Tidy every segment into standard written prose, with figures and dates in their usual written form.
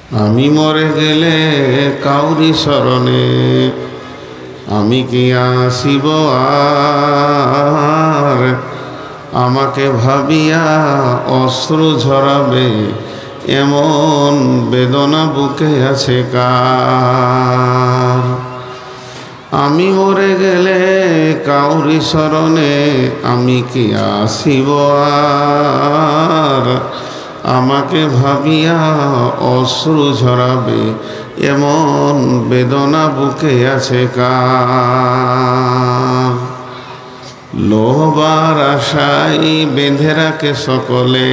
আমি মরে গেলে কাউরি শরণে আমি কি আসিব আর? আমাকে ভাবিয়া অশ্রু ঝরাবে এমন বেদনা বুকে আছে কার? আমি মরে গেলে কাউরি শরণে আমি কি আসিব আর? আমাকে ভাবিয়া অশ্রু ঝরাবে এমন বেদনা বুকে আছে কার? লোহবার আশায় বেঁধে রাখে সকলে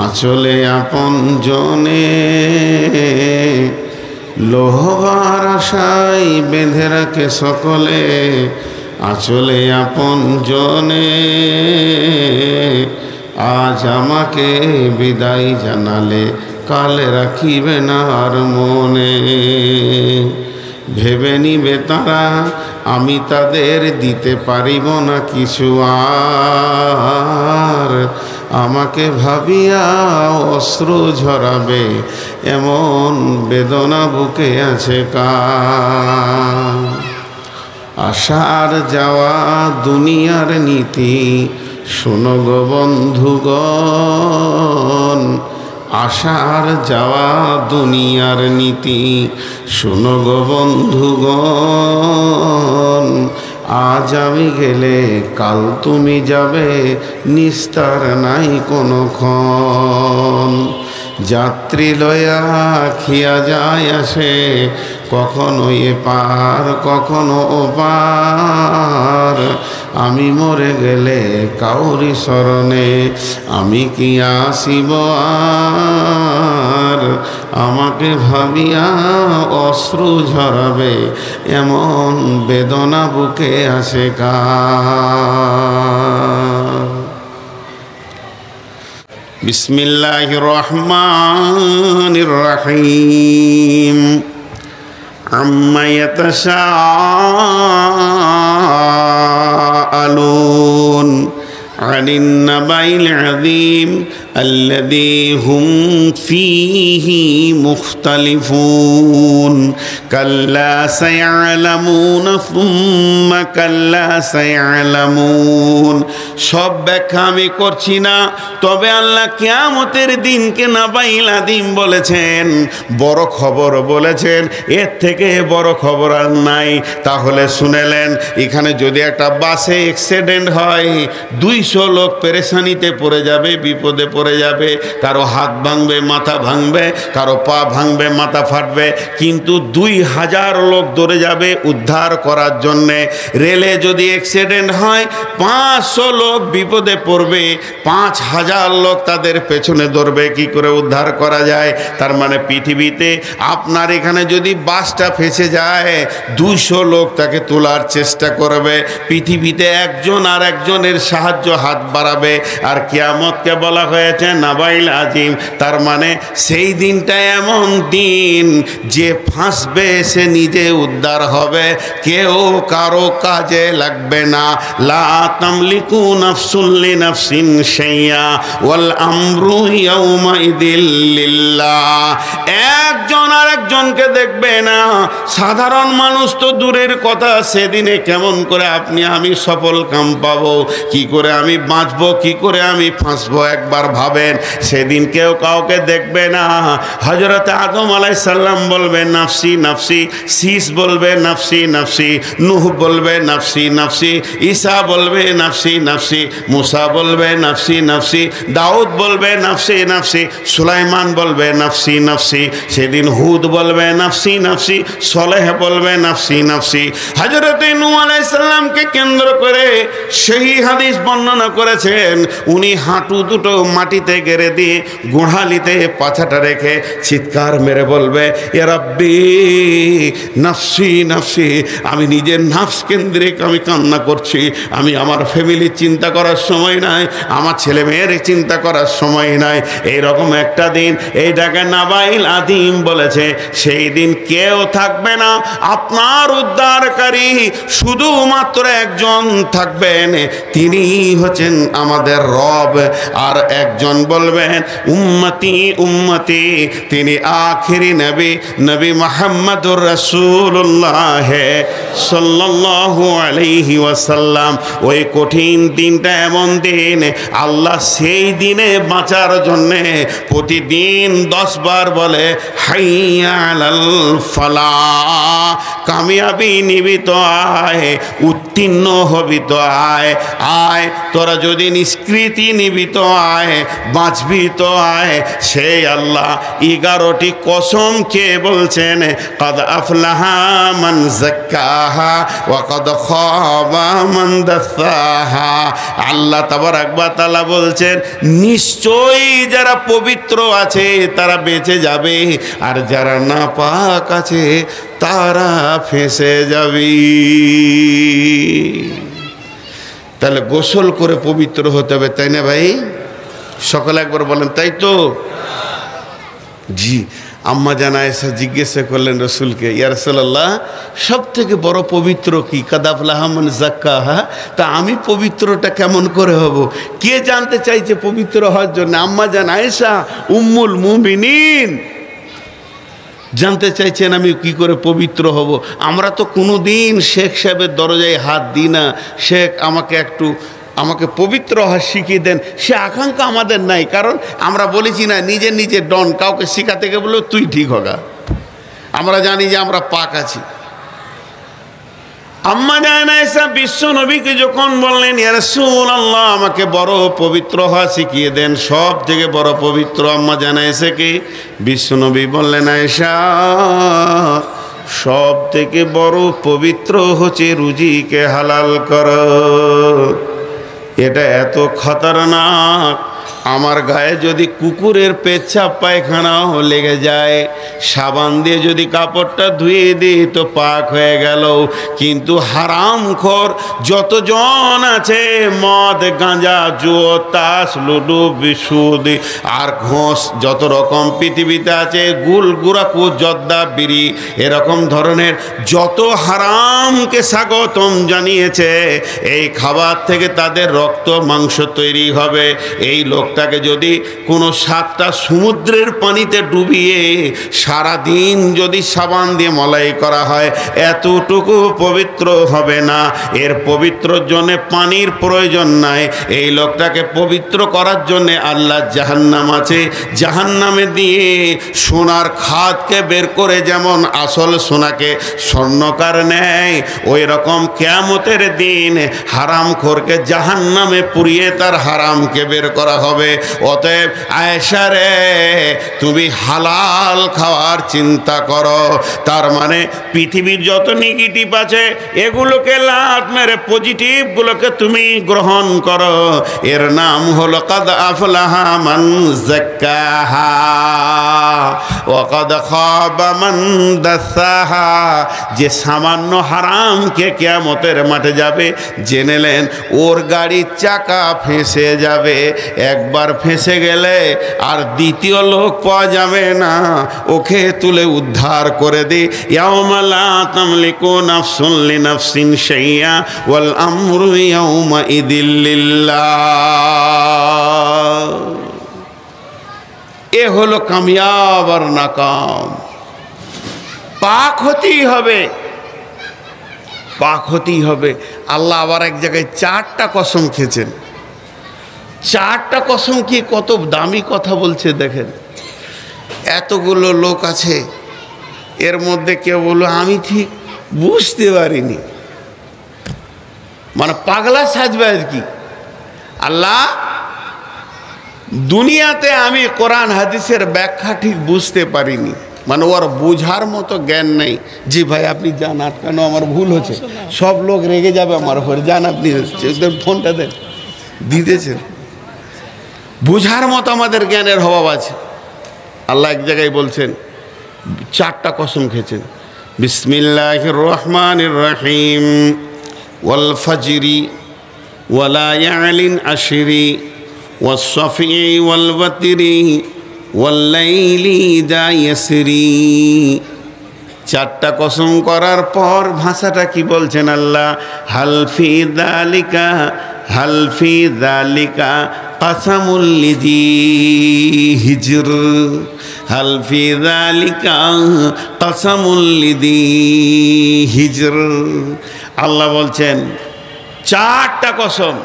আঁচলে আপন জনে। লোহবার আশায় বেঁধে রাখে সকলে আঁচলে আপন জনে। আজ আমাকে বিদায় জানালে কাল রাখিবে না আর মনে। ভেবে নিবে তারা আমি তাদের দিতে পারিব না কিছু আর। আমাকে ভাবিয়া অশ্রু ঝরাবে এমন বেদনা বুকে আছে কার? আসার যাওয়া দুনিয়ার নীতি শোনো গো বন্ধুগণ। আসার যাওয়া দুনিয়ার নীতি শোনো গো বন্ধুগণ। আজ আমি গেলে কাল তুমি যাবে নিস্তার নাই কোনোক্ষণ। যাত্রী লয়া খিয়া যায় আসে কখনো এ পার কখনো ও পার। আমি মরে গেলে কাউরি শরণে আমি কি আসিব আর? আমাকে ভাবিয়া অশ্রু ঝরাবে এমন বেদনা বুকে আছে কার? বিসমিল্লাহির রহমানির রহিম। আম্মা ইয়াতাসাআলুন আনিন নাবাইল আযীম আল্লাযী হুম ফীহি মুখতালিফুন। কাল্লা সায়ালামুন সুম্মা কাল্লা সায়ালামুন। সব ব্যাখ্যা আমি করছি না, তবে আল্লাহ কিয়ামতের দিনকে নাবাইল আযীম বলেছেন, বড় খবর বলেছেন। এর থেকে বড় খবর আর নাই। তাহলে শুনেলেন, এখানে যদি একটা বাসে অ্যাক্সিডেন্ট হয় 200 লোক পেরেশানিতে পড়ে যাবে, বিপদে পড়ে যাবে। কারো হাত ভাঙবে, মাথা ভাঙবে, কারো পা ভাঙবে, মাথা ফাটবে, কিন্তু 2000 লোক দৌড়ে যাবে উদ্ধার করার জন্যে। রেলে যদি অ্যাক্সিডেন্ট হয় 500 লোক বিপদে পড়বে, 5000 লোক তাদের পেছনে দৌড়বে কি করে উদ্ধার করা যায়। তার মানে পৃথিবীতে আপনার এখানে যদি বাসটা ফেঁসে যায় 200 লোক তাকে তোলার চেষ্টা করবে। পৃথিবীতে একজন আর একজনের সাহায্য হাত বাড়াবে। আর কিয়ামতকে বলা হয়েছে নাবাইল আযীম। তার মানে সেই দিনটা এমন দিন যে ফাঁসবে সে নিজে উদ্ধার হবে, কেউ কারো কাজে লাগবে না। লা তামলিকু নাফসুন লিনাফসিন শাইআ ওয়াল আমরু ইয়াউমাইদিল লিল্লাহ। একজন আর একজনকে দেখবে না। সাধারণ মানুষ তো দূরের কথা, সেদিনে কেমন করে আপনি আমি সফল কাম পাবো, কি করে আমি বাঁচবো, কি করে আমি ফাঁসবো, একবার ভাবেন। সেদিন কেউ কাউকে দেখবে না। হযরত আদম আলাইহিস সালাম বলবে নাফসি নাফসি, শীস বলবে নাফসি নাফসি, নূহ বলবে নাফসি নাফসি, ঈসা বলবে নাফসি নাফসি, মুসা বলবে নাফসি নাফসি, দাউদ বলবে নাফসি নাফসি, সুলাইমান বলবে নাফসি নাফসি। সেদিন হুদ বলবে নাফসি নাফসি, সলেহ বলবে নাফসি নাফসি। হযরত নূহ আলাইহিস সালামকে কেন্দ্র করে সেই হাদিস বর্ণনা করেছেন, উনি হাঁটু দুটো মাটিতে গেড়ে দিয়ে গোড়ালিতে পাছাটা রেখে চিৎকার মেরে বলবে, ইয়া রাব্বি নাফসি নাফসি। আমি নিজের নাফস কেন্দ্রিক আমি কান্না করছি। আমি আমার ফ্যামিলির চিন্তা করার সময় নাই, আমার ছেলে মেয়ের চিন্তা করার সময় নাই। এইরকম একটা দিন, এইটাকে নাবাইল আযীম বলেছে। সেই দিন কেউ থাকবে না। আপনার উদ্ধারকারী শুধুমাত্র একজন থাকবেন, তিনি হচ্ছেন আমাদের রব। আর এক একজন বলবেন উম্মতি উম্মতি, তিনি আখিরি নবী, নবী মুহাম্মদুর রাসূলুল্লাহ সাল্লাল্লাহু আলাইহি ওয়াসাল্লাম। ওই কঠিন দিনটা এমন দিন, আল্লাহ সেই দিনে বাঁচার জন্যে প্রতিদিন 10 বার বলে হাইয়া আলাল ফালাহ, কামিয়াবি নিবি তো আয়, উত্তীর্ণ হবি তো আয়, আয় তোরা যদি নিষ্কৃতি নিবি তো আয়, বাঁচবি তো আয়। সেই আল্লাহ 11টি কসম কে বলছেন, কদ আফলাহা মান যাক্কাহা ওয়া কদ খাবা মান দাসাহা। আল্লাহ তাবারাক ওয়া তাআলা বলছেন নিশ্চয়ই যারা পবিত্র আছে তারা বেঁচে যাবে, আর যারা নাপাক আছে তারা ফেঁসে যাবে। তাহলে গোসল করে পবিত্র হতে হবে, তাই না ভাই? সকলে একবার বলেন তাই তো? জি। আম্মা জান আয়েশা জিজ্ঞাসা করলেন রসুলকে, ইয়া রাসূলুল্লাহ সব থেকে বড় পবিত্র কি? কাদ আফলাহা মান যাক্কাহা, তা আমি পবিত্রটা কেমন করে হব? কে জানতে চাইছে পবিত্র হওয়ার জন্য? আম্মা জান আয়েশা উম্মুল মুমিনিন জানতে চাইছেন আমি কি করে পবিত্র হব। আমরা তো কোনো দিন শেখ সাহেবের দরজায় হাত দিই না, শেখ আমাকে পবিত্র হওয়া শিখিয়ে দেন, সে আকাঙ্ক্ষা আমাদের নাই। কারণ আমরা বলেছি না নিজে নিজে ডন, কাউকে শিখাতে গিয়ে বললো তুই ঠিক হগা। আমরা জানি যে আমরা পাক আছি। আম্মা জান আয়েশা বিশ্ব নবীকে যখন বললেন ইয়া রাসূলুল্লাহ আমাকে বড় পবিত্র হওয়া শিখিয়ে দেন, সব থেকে বড় পবিত্র আম্মা জান আয়েশাকে বিশ্ব নবী বললেন, আয়েশা সব থেকে বড় পবিত্র হচ্ছে রুজিকে হালাল করো। এটা এত খতরনাক, আমার গায়ে যদি কুকুরের পেচ্ছাপ পায়খানাও লেগে যায়, সাবান দিয়ে যদি কাপড়টা ধুয়ে দিই তো পাক হয়ে গেল। কিন্তু হারামখোর যতজন আছে, মদ গাঁজা জুয়া তাস লুডু বিশুদ আর ঘোষ যত রকম পৃথিবীতে আছে, গুল গুড়াকু জর্দা বিড়ি, এরকম ধরনের যত হারামকে স্বাগতম জানিয়েছে, এই খাবার থেকে তাদের রক্ত মাংস তৈরি হবে। এই লোকটাকে যদি কোনো 7টা সমুদ্রের পানিতে ডুবিয়ে সারাদিন যদি সাবান দিয়ে মলাই করা হয়, এতটুকু পবিত্র হবে না। এর পবিত্রর জন্য পানির প্রয়োজন নাই। এই লোকটাকে পবিত্র করার জন্য আল্লাহ জাহান্নাম আছে, জাহান্নামে দিয়ে সোনার খাদকে বের করে যেমন আসল সোনাকে স্বর্ণকার নেয়, ওই রকম কিয়ামতের দিন হারামখোরকে জাহান্নামে পুড়িয়ে তার হারামকে বের করা হবে। অতএব আয়েশা রে, তুমি হালাল খাওয়ার চিন্তা করো। তার মানে পৃথিবীর যত নেগেটিভ আছে এগুলোকে লাত মেরে পজিটিভগুলোকে তুমি গ্রহণ করো। এর নাম হলো কাদ আফলাহা মান যাক্কাহা ওয়া কাদ খাবা মান দাসাহা। যে সামান্য হারামকে কিয়ামতের মাঠে যাবে, জেনেলেন ওর গাড়ির চাকা ফেঁসে যাবে। একবার ফেঁসে গেলে আর দ্বিতীয় লোক পাওয়া যাবে না, ওকে তুলে উদ্ধার করে দি। ইয়াউমা লা তামলিকু নাফসুন লিনাফসিন শাইআ ওয়াল আমরু ইয়াউমা ইযিল লিল্লাহ। এ হলো কামিয়াব আর নাকাম। পাক হতেই হবে, পাক হতেই হবে। আল্লাহ আবার এক জায়গায় 4টা কসম খেয়েছেন। 4টা কসম কি কত দামি কথা বলছে দেখেন। এতগুলো লোক আছে, এর মধ্যে কেউ বললো আমি ঠিক বুঝতে পারিনি, মানে পাগলা সাজবে আর কি। আল্লাহ দুনিয়াতে আমি কোরআন হাদিসের ব্যাখ্যা ঠিক বুঝতে পারিনি, মানে ওর বোঝার মতো জ্ঞান নেই। জি ভাই আপনি যান, আটকানো আমার ভুল হচ্ছে, সব লোক রেগে যাবে আমার উপরে, যান আপনি ফোনটা দেন, দিতেছেন। বোঝার মতো আমাদের জ্ঞানের অভাব আছে। আল্লাহ এক জায়গায় বলছেন 4টা কসম খেয়েছেন। বিসমিল্লাহির রহমানির রহিম ওয়াল ফাজরি ওয়া লায়ালিন আশরি ওয়াস শাফি ওয়াল ওয়াতরি ওয়াল লাইলি ইযা ইয়াসরি। 4টা কসম করার পর ভাষাটা কি বলছেন আল্লাহ? হাল ফি যালিকা কাসামুল লিযি হিজর, হাল ফি যালিকা কাসামুল লিযি হিজর। আল্লাহ বলছেন 4টা কসম